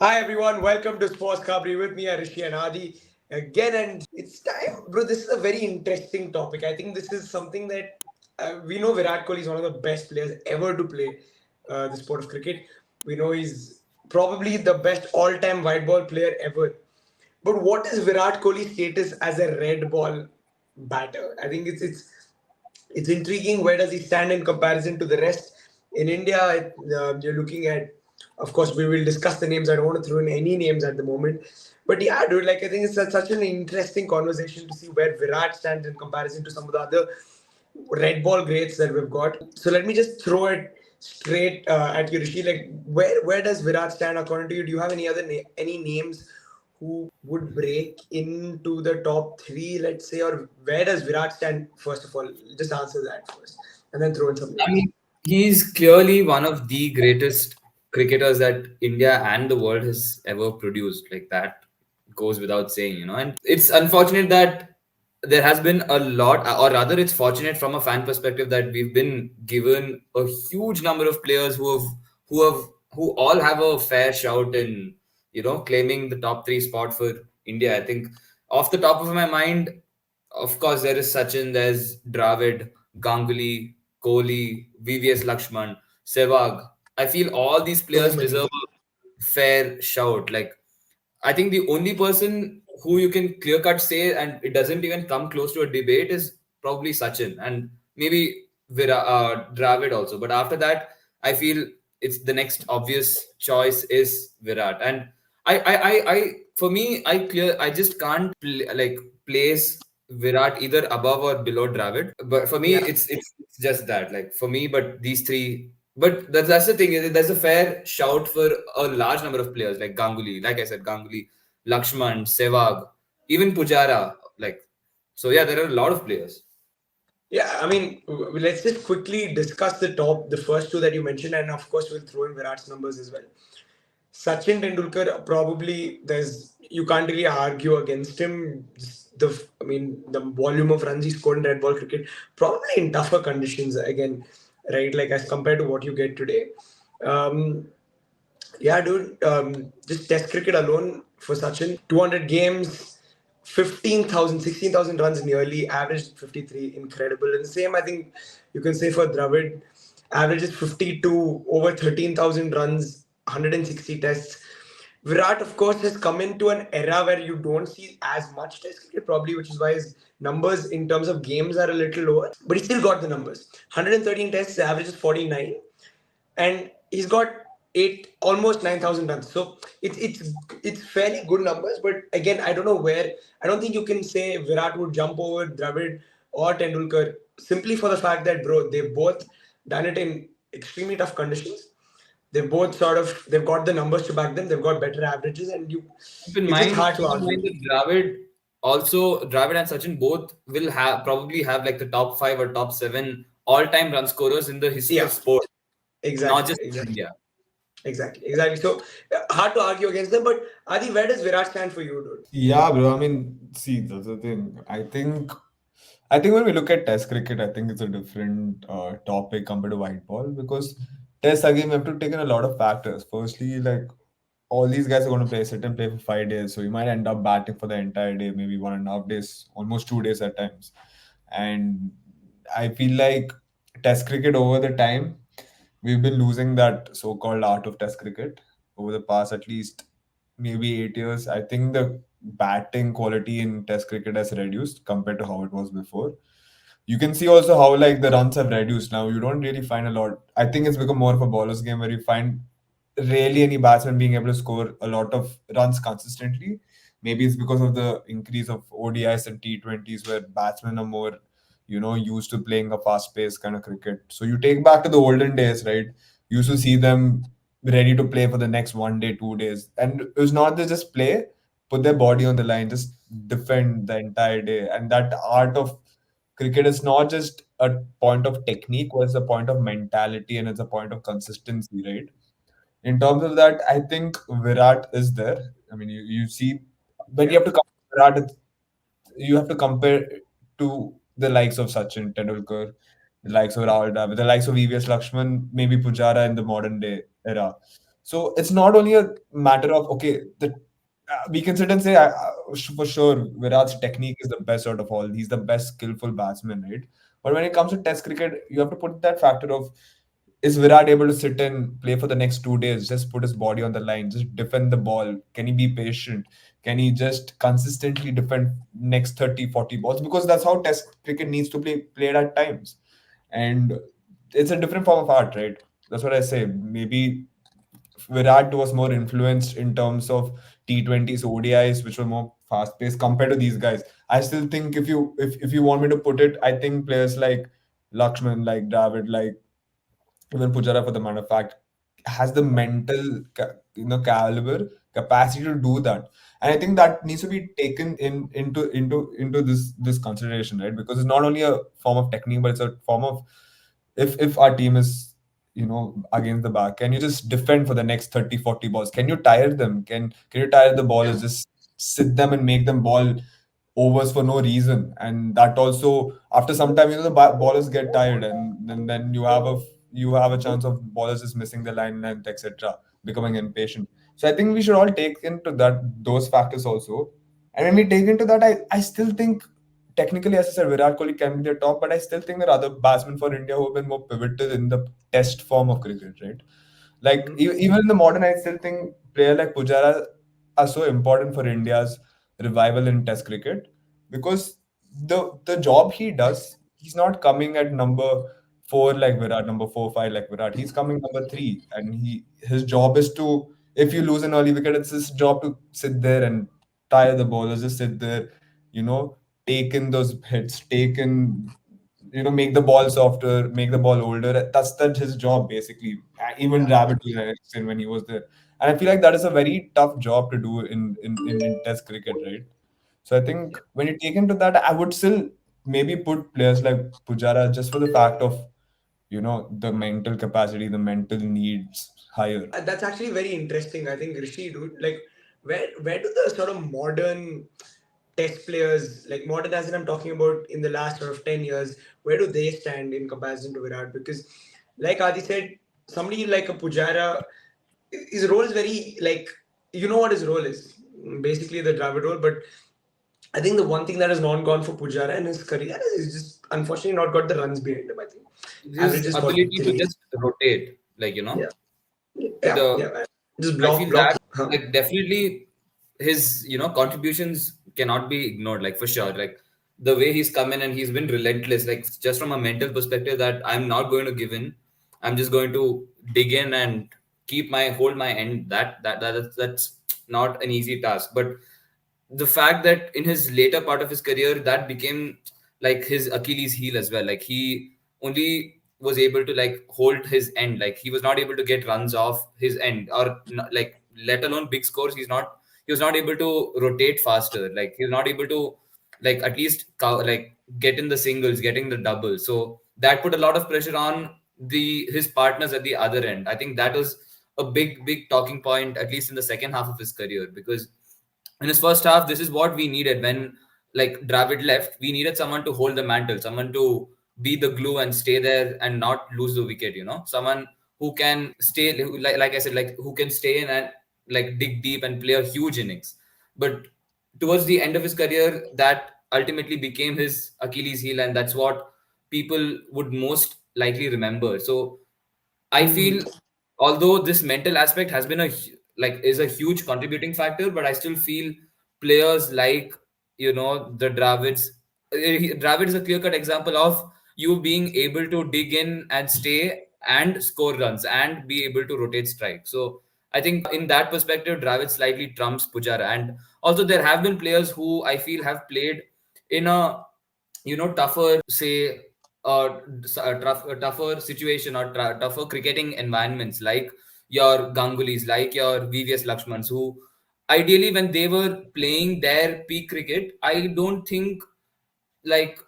Hi everyone, welcome to SportsKhabri with me, Rishi and Adi again, and it's time, bro. This is a very interesting topic. I think this is something that we know Virat Kohli is one of the best players ever to play the sport of cricket. We know he's probably the best all-time white ball player ever. But what is Virat Kohli's status as a red ball batter? I think it's intriguing. Where does he stand in comparison to the rest? In India, you're looking at, of course, we will discuss the names. I don't want to throw in any names at the moment. But yeah, dude, like I think it's such an interesting conversation to see where Virat stands in comparison to some of the other red ball greats that we've got. So let me just throw it straight at you, Rishi. Like, where does Virat stand according to you? Do you have any other any names who would break into the top three, let's say, or where does Virat stand? First of all, just answer that first, and then throw in some I names. mean, he's clearly one of the greatest cricketers that India and the world has ever produced. Like that goes without saying. And it's unfortunate that there has been a lot, or rather, it's fortunate from a fan perspective that we've been given a huge number of players who have who all have a fair shout in claiming the top three spot for India. I think off the top of my mind, of course, there is Sachin, there's Dravid, Ganguly, Kohli, VVS Lakshman, Sehwag. I feel all these So players many. deserve a fair shout. Like, I think the only person who you can clear cut say, and it doesn't even come close to a debate, is probably Sachin and maybe Dravid also. But after that, I feel it's the next obvious choice is Virat. And for me, I just can't place Virat either above or below Dravid. But for me, Yeah, it's just that. Like for me, but these three. But that's the thing. There's a fair shout for a large number of players like Ganguly. Like I said, Ganguly, Lakshman, Sehwag, even Pujara. Like so, yeah, there are a lot of players. yeah. I mean, let's just quickly discuss the first two that you mentioned, and of course, we'll throw in Virat's numbers as well. Sachin Tendulkar, probably there's you can't really argue against him. Just I mean, the volume of runs he scored in red ball cricket, probably in tougher conditions again, right? Like as compared to what you get today. Um, yeah, dude. Just Test cricket alone for Sachin, 200 games, 15,000, 16,000 runs nearly, averaged 53, incredible. And the same, I think, you can say for Dravid, averages 52, over 13,000 runs, 160 tests. Virat, of course, has come into an era where you don't see as much test cricket, probably, which is why his numbers in terms of games are a little lower. But he still got the numbers. 113 tests, average is 49, and he's got almost 9,000 runs. So it's fairly good numbers. But again, I don't know where. I don't think you can say Virat would jump over Dravid or Tendulkar simply for the fact that, bro, they've both done it in extremely tough conditions. They've got the numbers to back them. They've got better averages, and it's just hard to Keep in mind argue. that Dravid and Sachin both will probably have like the top five or top seven all-time run scorers in the history Yeah, of sport, not exactly, just in exactly, India. exactly. So hard to argue against them. But Adi, where does Virat stand for you, dude? Yeah, bro. I mean, see, that's the thing. I think when we look at Test cricket, I think it's a different topic compared to white ball because Test again we have to take in a lot of factors. Firstly, like all these guys are going to sit and play for 5 days, so you might end up batting for the entire day, maybe 1.5 days, almost 2 days at times. And I feel like Test cricket over the time we've been losing that so-called art of Test cricket over the past at least maybe 8 years. I think the batting quality in Test cricket has reduced compared to how it was before. You can see also how like the runs have reduced now. You don't really find a lot. I think it's become more of a bowler's game where you find rarely any batsman being able to score a lot of runs consistently. Maybe it's because of the increase of ODIs and T20s where batsmen are more, used to playing a fast-paced kind of cricket. So you take back to the olden days, right? You used to see them ready to play for the next 1 day, 2 days. And it was not they just play, put their body on the line, just defend the entire day. And that art of cricket is not just a point of technique, but it's a point of mentality and it's a point of consistency, right? In terms of that, I think Virat is there. I mean, you see, when you Yeah. have to compare Virat, you have to compare to the likes of Sachin Tendulkar, the likes of Rahul Dravid, the likes of VVS Lakshman, maybe Pujara in the modern day era. So it's not only a matter of, okay, we can sit and say, for sure, Virat's technique is the best out of all. He's the best skillful batsman, right? But when it comes to Test cricket, you have to put that factor of, is Virat able to sit and play for the next 2 days, just put his body on the line, just defend the ball? Can he be patient? Can he just consistently defend next 30, 40 balls? Because that's how Test cricket needs to be played at times. And it's a different form of art, right? That's what I say. Maybe Virat was more influenced in terms of T20s, ODIs, which were more fast paced compared to these guys. I still think if you want me to put it, I think players like Lakshman, like Dravid, like even Pujara for the matter of fact, has the mental caliber capacity to do that. And I think that needs to be taken into this consideration, right? Because it's not only a form of technique, but it's a form of, if our team is against the back, can you just defend for the next 30, 40 balls? Can you tire them? Can you tire the ballers, just sit them and make them ball overs for no reason? And that also, after some time, the ballers get tired, and then you have a chance of ballers just missing the line length, etc., becoming impatient. So I think we should all take into that those factors also. And when we take into that, I still think technically, as I said, Virat Kohli can be the top, but I still think there are other batsmen for India who have been more pivotal in the Test form of cricket, right? Like even in the modern, I still think player like Pujara are so important for India's revival in Test cricket, because the job he does, he's not coming at number 4 like Virat, number 4, 5 like Virat. He's coming number 3, and his job is to, if you lose an early wicket, it's his job to sit there and tire the bowlers, just sit there, you know, take in those hits, take in, make the ball softer, make the ball older. That's his job basically. Even Rabbit to an extent when he was there, and I feel like that is a very tough job to do in Test cricket, right? So I think when you take into that, I would still maybe put players like Pujara just for the fact of the mental capacity, the mental needs higher. That's actually very interesting. I think Rishi, dude, like where do the sort of modern test players, like modern as in I'm talking about in the last sort of 10 years, where do they stand in comparison to Virat? Because like Adi said, somebody like a Pujara, his role is very like, you know what his role is, basically the Dravid role. But I think the one thing that has not gone for Pujara in his career is just unfortunately not got the runs behind him. I think average His is ability to 43. just rotate, Yeah, yeah, the yeah. Just I block, feel block. that like definitely his contributions cannot be ignored, like for sure. Like the way he's come in and he's been relentless, like just from a mental perspective, that I'm not going to give in. I'm just going to dig in and hold my end. That's not an easy task. But the fact that in his later part of his career that became like his Achilles heel as well. Like he only was able to like hold his end. Like he was not able to get runs off his end, or like let alone big scores. He was not able to rotate faster. Like he was not able to like at least like get in the singles, getting the double. So that put a lot of pressure on the his partners at the other end. I think that was a big talking point, at least in the second half of his career, because in his first half, this is what we needed when like Dravid left. We needed someone to hold the mantle, someone to be the glue and stay there and not lose the wicket. Someone who can stay, like I said, like who can stay in and like dig deep and play a huge innings. But towards the end of his career, that ultimately became his Achilles heel, and that's what people would most likely remember. So I Hmm. feel although this mental aspect has been like is a huge contributing factor, but I still feel players like the Dravids. Dravid is a clear cut example of you being able to dig in and stay and score runs and be able to rotate strike. So I think in that perspective, Dravid slightly trumps Pujara, and also there have been players who I feel have played in a tougher, say, a tougher situation or tougher cricketing environments, like your Gangulis, like your VVS Lakshmans, who ideally when they were playing their peak cricket, I don't think like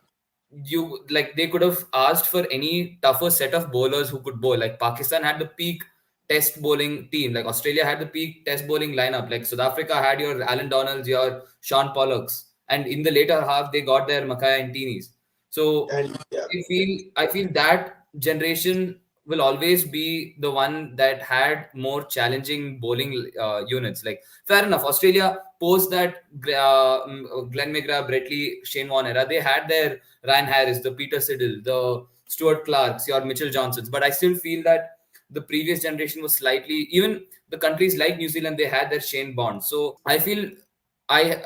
they could have asked for any tougher set of bowlers who could bowl. Like Pakistan had the peak test bowling team, like Australia had the peak test bowling lineup, like South Africa had your Alan Donalds, your Sean Pollocks, and in the later half they got their Makaya and Teenies. So And yeah, I feel that generation will always be the one that had more challenging bowling units. Like, fair enough, Australia post that Glenn McGrath, Brett Lee, Shane Warne era, they had their Ryan Harris, the Peter Siddle, the Stuart Clarks, your Mitchell Johnsons. But I still feel that the previous generation was slightly, even the countries like New Zealand, they had their Shane Bond. So I feel I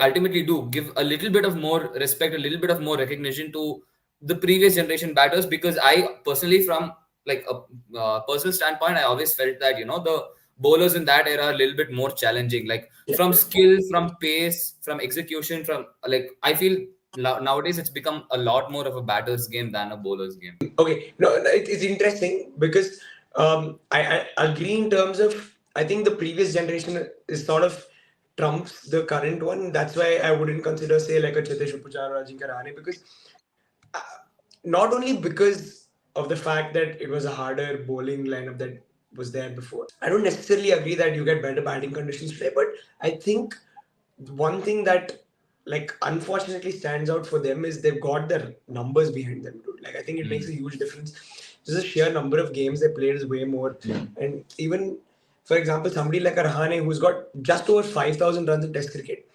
ultimately do give a little bit of more respect, a little bit of more recognition to the previous generation batters, because I personally, from like a personal standpoint, I always felt that, the bowlers in that era are a little bit more challenging, like Yeah. from skill, from pace, from execution, from like, I feel nowadays it's become a lot more of a batter's game than a bowler's game. Okay, no, it's interesting because I agree in terms of, I think the previous generation is sort of trumps the current one. That's why I wouldn't consider, say, like a Cheteshwar Pujara or Ajinkya Rahane, because uh, not only because of the fact that it was a harder bowling lineup that was there before. I don't necessarily agree that you get better batting conditions today, but I think one thing that like unfortunately stands out for them is they've got their numbers behind them, dude. Like I think it makes a huge difference. Just the sheer number of games they played is way more. And even for example, somebody like a Rahane who's got just over 5,000 runs in Test cricket,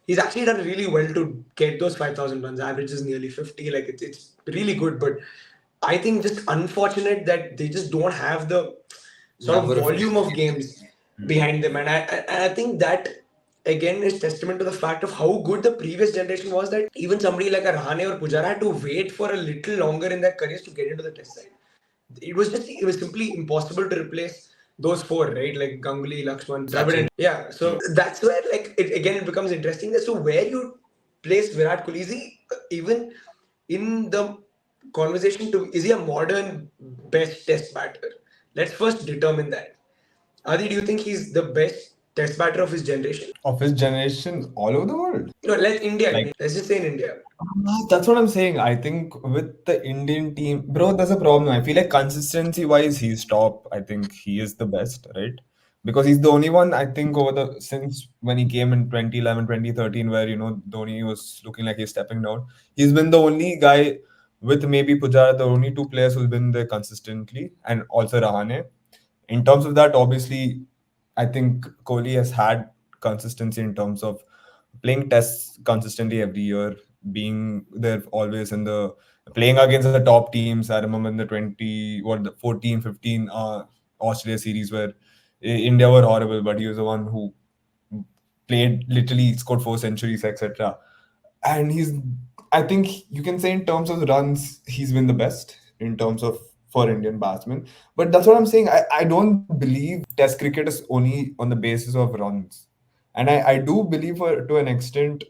he's actually done really well to get those 5,000 runs. Average is nearly 50. Like it's really good. But I think just unfortunate that they just don't have the sort of Number of volume of games behind them. And I think that again is testament to the fact of how good the previous generation was, that even somebody like a Rahane or Pujara had to wait for a little longer in their careers to get into the test side. It was simply impossible to replace those four, right? Like Ganguly, Lakshman, Dravid, and yeah. So that's where like it becomes interesting as to where you place Virat Kohli. Is he even in the conversation to, is he a modern best test batter? Let's first determine that. Adi, do you think he's the best test batter of his generation? Of his generation all over the world. No, let's India. Like, Let's just say in India. that's what I'm saying. I think with the Indian team, bro, there's a problem. I feel like consistency wise, he's top. I think he is the best, right? Because he's the only one, I think, over the since when he came in 2011, 2013, where Dhoni was looking like he's stepping down. He's been the only guy with maybe Pujara, the only two players who's been there consistently, and also Rahane. In terms of that, obviously, I think Kohli has had consistency in terms of playing tests consistently every year, being there always in the playing against the top teams. I remember in the 14, 15 Australia series where India were horrible, but he was the one who played literally scored 4 centuries, etc. And I think you can say in terms of runs, he's been the best in terms of for Indian batsmen. But that's what I'm saying. I don't believe Test cricket is only on the basis of runs. And I do believe to an extent,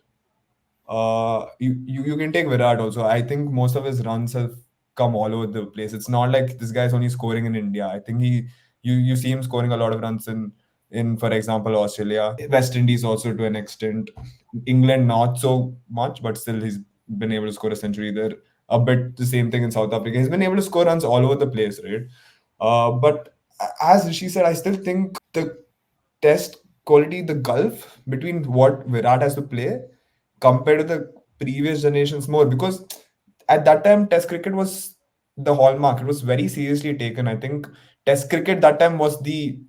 you can take Virat also. I think most of his runs have come all over the place. It's not like this guy's only scoring in India. I think you see him scoring a lot of runs in for example Australia, West Indies also to an extent, England not so much, but still he's been able to score a century there. A bit the same thing in South Africa. He's been able to score runs all over the place, right? But as Rishi said, I still think the test quality, the gulf between what Virat has to play compared to the previous generations more, because at that time Test cricket was the hallmark. It was very seriously taken. I think Test cricket that time was the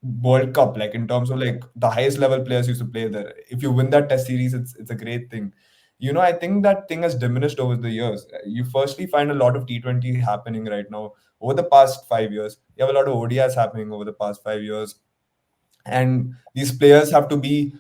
World Cup, like in terms of like the highest level players used to play there. If you win that Test series, it's a great thing. I think that thing has diminished over the years. You firstly find a lot of T20 happening right now over the past 5 years. You have a lot of ODIs happening over the past 5 years, and these players have to be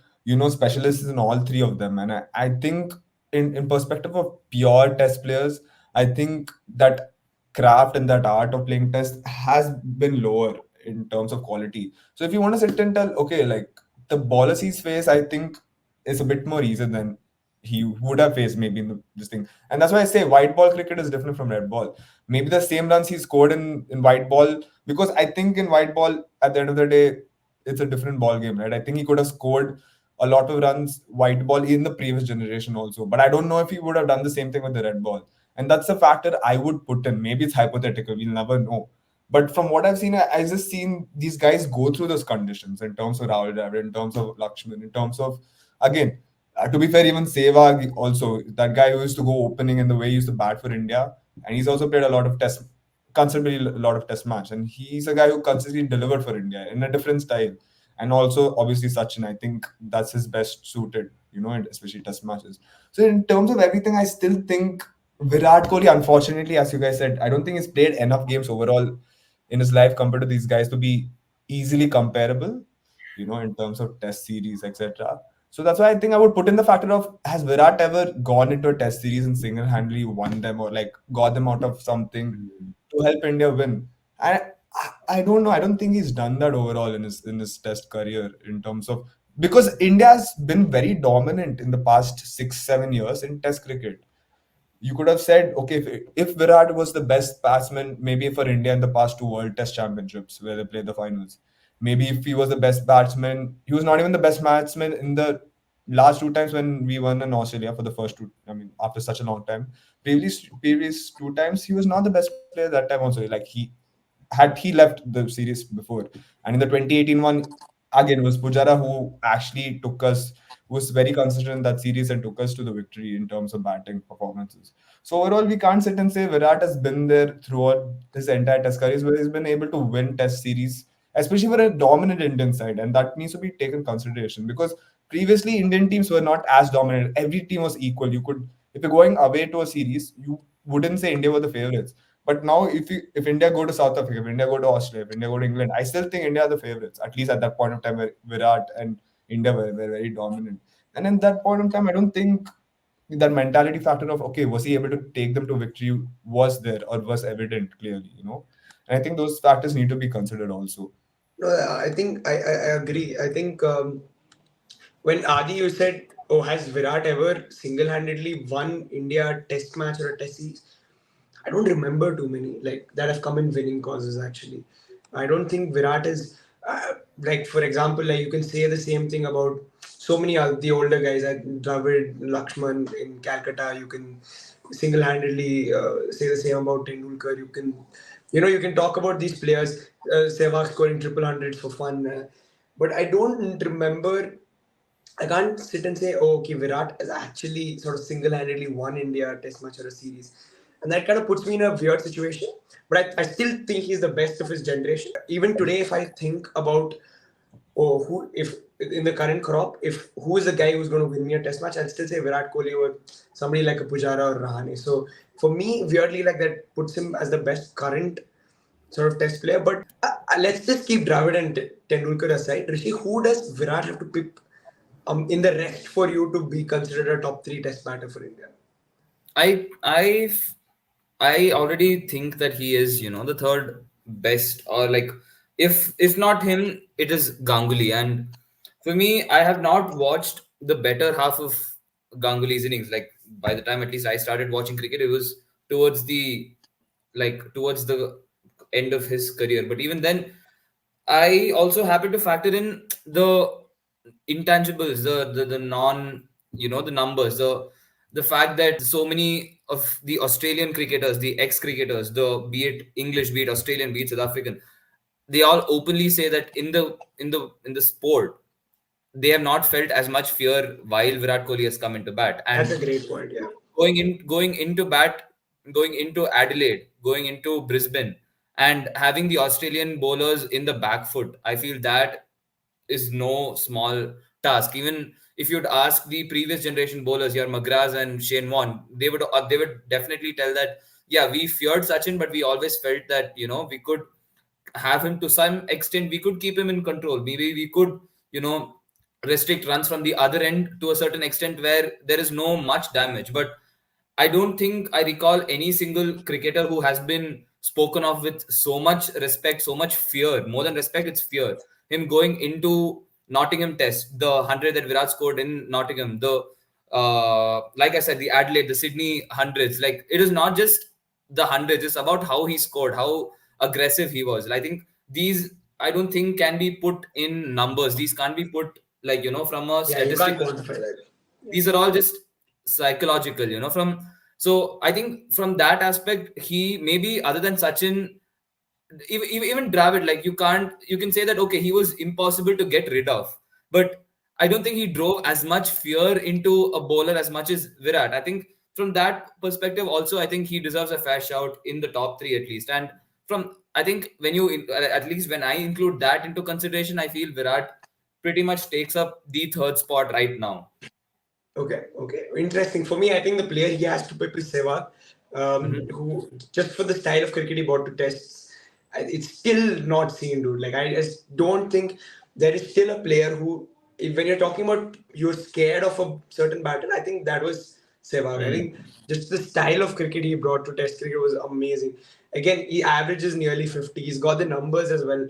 specialists in all three of them. And I think in perspective of pure test players, I think that craft and that art of playing test has been lower in terms of quality. So if you want to sit and tell, okay, like the ballers he's faced, I think is a bit more easier than he would have faced maybe in this thing. And that's why I say white ball cricket is different from red ball. Maybe the same runs he scored in white ball, because I think in white ball at the end of the day it's a different ball game, right? I think he could have scored a lot of runs white ball in the previous generation also, but I don't know if he would have done the same thing with the red ball. And that's a factor I would put in. Maybe it's hypothetical, we'll never know. But from what I've seen, I just seen these guys go through those conditions in terms of Rahul Dravid, in terms of Lakshman, in terms of, again, to be fair, even Sehwag also, that guy who used to go opening and the way he used to bat for India, and he's also played a lot of tests considerably a lot of test match, and he's a guy who consistently delivered for India in a different style. And also, obviously, Sachin, I think that's his best suited, and especially test matches. So, in terms of everything, I still think Virat Kohli, unfortunately, as you guys said, I don't think he's played enough games overall in his life compared to these guys to be easily comparable, in terms of test series, etc. So that's why I think I would put in the factor of, has Virat ever gone into a test series and single-handedly won them, or like got them out of something to help India win? I don't know. I don't think he's done that overall in his test career, in terms of, because India has been very dominant in the past 6-7 years in test cricket. You could have said, okay, if Virat was the best batsman, maybe for India in the past two World Test Championships where they played the finals, maybe if he was the best batsman, he was not even the best batsman in the last two times when we won in Australia for the first two. I mean, after such a long time, previous two times he was not the best player that time also. Like he left the series before, and in the 2018 one, again, was Pujara who actually was very consistent in that series and took us to the victory in terms of batting performances. So overall, we can't sit and say Virat has been there throughout his entire test career, where he's been able to win test series, especially for a dominant Indian side, and that needs to be taken consideration, because previously Indian teams were not as dominant. Every team was equal. If you're going away to a series, you wouldn't say India were the favorites. But now, if India go to South Africa, if India go to Australia, if India go to England, I still think India are the favorites. At least at that point of time, where Virat and India were very dominant. And in that point of time, I don't think that mentality factor of, okay, was he able to take them to victory, was there or was evident clearly. And I think those factors need to be considered also. No, I think I agree. I think when Adi, you said, "Oh, has Virat ever single-handedly won India Test match or a Test series?" I don't remember too many like that have come in winning causes. Actually, I don't think Virat is like, for example, like you can say the same thing about so many of the older guys like Dravid, Lakshman in Calcutta. You can single-handedly say the same about Tendulkar. You can talk about these players, Sehwag scoring triple hundreds for fun, but I don't remember. I can't sit and say, oh, okay, Virat has actually sort of single-handedly won India a Test match or a series, and that kind of puts me in a weird situation. But I still think he's the best of his generation. Even today, if I think about, oh, who if in the current crop, if who is the guy who's going to win me a Test match, I'd still say Virat Kohli or somebody like a Pujara or Rahane. So for me, weirdly, like that puts him as the best current sort of Test player. But let's just keep Dravid and Tendulkar aside. Rishi, who does Virat have to pick in the rest for you to be considered a top three Test batter for India? I I I already think that he is, the third best, or like, if not him, it is Ganguly. And for me, I have not watched the better half of Ganguly's innings. Like, by the time at least I started watching cricket, it was towards the towards the end of his career. But even then, I also happen to factor in the intangibles, the non, the numbers, the fact that so many of the Australian cricketers, the ex-cricketers, be it English, be it Australian, be it South African, they all openly say that in the sport, they have not felt as much fear while Virat Kohli has come into bat. That's And a great point. Yeah. going into Adelaide, going into Brisbane, and having the Australian bowlers in the back foot, I feel that is no small task. Even if you'd ask the previous generation bowlers, your McGrath and Shane Warne, they would definitely tell that, yeah, we feared Sachin, but we always felt that we could have him to some extent. We could keep him in control. Maybe we could restrict runs from the other end to a certain extent where there is no much damage. But I don't think I recall any single cricketer who has been spoken of with so much respect, so much fear. More than respect, it's fear. Him going into Nottingham Test, the 100 that Virat scored in Nottingham, like I said, the Adelaide, the Sydney hundreds. Like, it is not just the hundreds; it's about how he scored, how aggressive he was. I think these, I don't think, can be put in numbers. These can't be put, from a Yeah, you can't statistical. quantify that. These are all just psychological, from. So I think from that aspect, he maybe, other than Sachin, even Dravid, like, you can say that, okay, he was impossible to get rid of, but I don't think he drove as much fear into a bowler as much as Virat. I think from that perspective also, I think he deserves a fair shout in the top three at least. And from, I think when you at least when I include that into consideration, I feel Virat pretty much takes up the third spot right now. Okay, interesting. For me, I think the player he has to pick is Sehwag, Mhm. who just for the style of cricket he brought to tests, it's still not seen, dude. Like I just don't think there is still a player who, when you're talking about you're scared of a certain batter, I think that was Sehwag. I Mm. think just the style of cricket he brought to test cricket was amazing. Again, he averages nearly 50. He's got the numbers as well.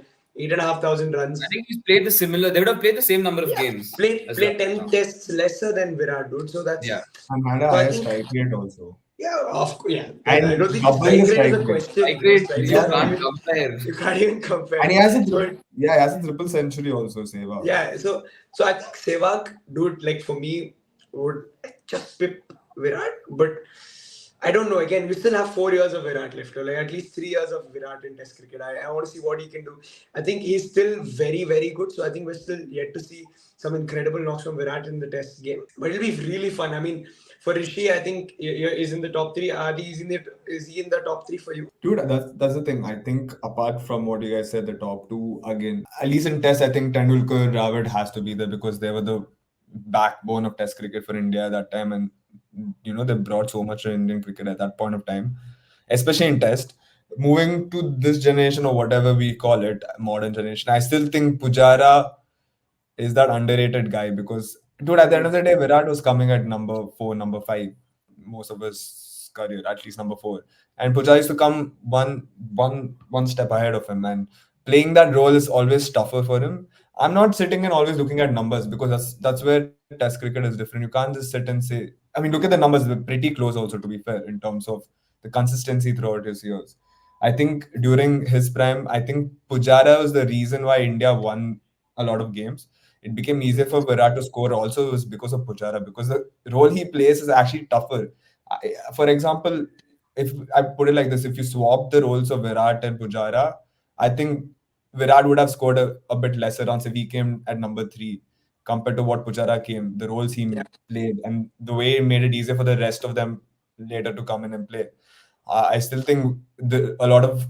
8,500 I runs. think he's played the similar. They would have played the same number of Yeah, games as play well. 10 tests lesser than Virat, dude. So Yeah. that's And had a so I higher think strike rate also. yeah, of course, yeah. I And don't think double strike the rate is strike a rate. question. Strike rate, Strike rate you is not Exactly. can't even compare. you can't even compare. And he has a So yeah, he has a triple century also, Seva. yeah, so I think Sehwag, dude, like for me, would just pip Virat, but I don't know. Again, we still have 4 years of Virat left, or like at least 3 years of Virat in Test cricket. I want to see what he can do. I think he's still very, very good. So I think we're still yet to see some incredible knocks from Virat in the Test game. But it'll be really fun. I mean, for Rishi, I think is in the top three. Adi is he in the top three for you? Dude, that's the thing. I think apart from what you guys said, the top two again, at least in Test, I think Tendulkar, Dravid has to be there because they were the backbone of Test cricket for India at that time, and they brought so much to Indian cricket at that point of time, especially in Test. Moving to this generation or whatever we call it, modern generation, I still think Pujara is that underrated guy because, dude, at the end of the day, Virat was coming at number four, number five, most of his career, at least number four, and Pujara used to come one step ahead of him, and playing that role is always tougher for him. I'm not sitting and always looking at numbers because that's where Test cricket is different. You can't just sit and say, I mean, look at the numbers; they're pretty close also, to be fair, in terms of the consistency throughout his years. I think during his prime, I think Pujara was the reason why India won a lot of games. It became easier for Virat to score also was because of Pujara, because the role he plays is actually tougher. For example, if I put it like this, if you swap the roles of Virat and Pujara, I think Virat would have scored a bit lesser runs if he came at number three compared to what Pujara came, the roles he Yeah. played, and the way it made it easier for the rest of them later to come in and play. I still think a lot of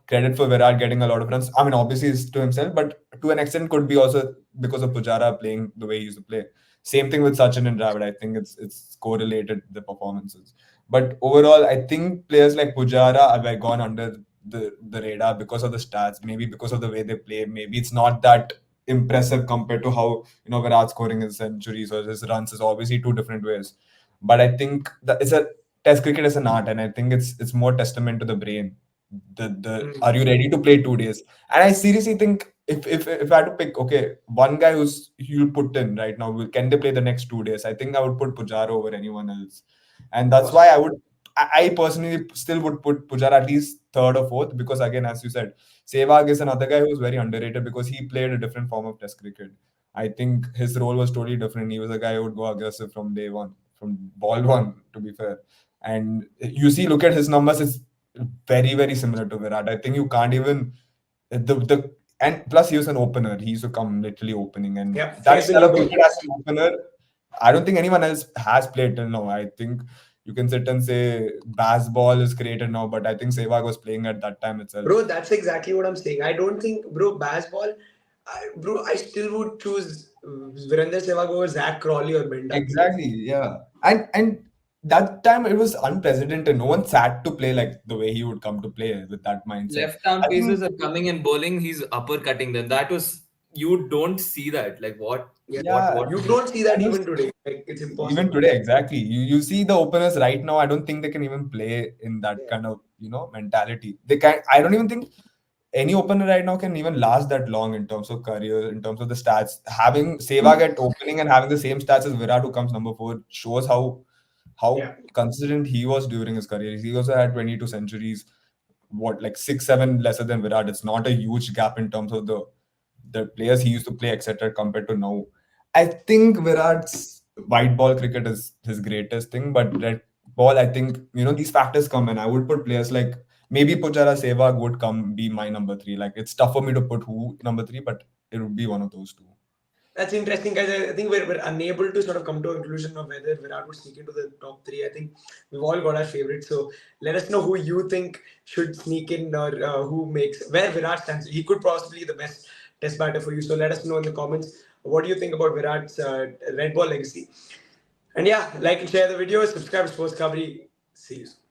credit for Virat getting a lot of runs. I mean, obviously it's to himself, but to an extent could be also because of Pujara playing the way he used to play. Same thing with Sachin and Dravid. I think it's correlated the performances. But overall, I think players like Pujara have like gone under the radar because of the stats, maybe because of the way they play. Maybe it's not that impressive compared to how Virat scoring his centuries or his runs is obviously two different ways. But I think that it's a Test cricket is an art, and I think it's more testament to the brain. The Mm. Are you ready to play 2 days? And I seriously think if I had to pick, okay, one guy who's you'll put in right now, can they play the next 2 days? I think I would put Pujara over anyone else, and that's why I personally still would put Pujara at least third or fourth because again, as you said, Sehwag is another guy who's very underrated because he played a different form of Test cricket. I think his role was totally different. He was a guy who would go aggressive from day one, from ball one, to be fair. And you see, look at his numbers. It's very, very similar to Virat. I think you can't even the and plus he was an opener. He used to come literally opening, and Yeah, that face the style new of ball. cricket as an opener, I don't think anyone else has played till now. I think you can sit and say Basball is created now, but I think Sehwag was playing at that time itself. Bro, that's exactly what I'm saying. I don't think, bro, baseball, I still would choose Virender Sehwag over Zach Crawley or Ben Duckett. Exactly, yeah. And that time it was unprecedented. No one sat to play like the way he would come to play with that mindset. Left arm I think pacers are coming and bowling. He's uppercutting them. That was, you don't see that. Like what? Yeah, yeah, you don't see that and even today. Like it's even impossible. today, exactly. You see the openers right now. I don't think they can even play in that Yeah. kind of mentality. They can. I don't even think any opener right now can even last that long in terms of career, in terms of the stats. Having Sehwag at opening and having the same stats as Virat, who comes number four, shows how Yeah. consistent he was during his career. He also had 22 centuries, what, like 6, 7 lesser than Virat. It's not a huge gap in terms of the players he used to play, etc., compared to now. I think Virat's white ball cricket is his greatest thing, but red ball, I think these factors come in. I would put players like maybe Pujara Sehwag would come be my number three. Like it's tough for me to put who number three, but it would be one of those two. That's interesting, guys. I think we're unable to sort of come to a conclusion of whether Virat would sneak into the top three. I think we've all got our favorites. So let us know who you think should sneak in, or who makes where Virat stands. He could possibly be the best test batter for you. So let us know in the comments what do you think about Virat's red ball legacy. And yeah, like and share the video. Subscribe to SportsKhabri. See you soon.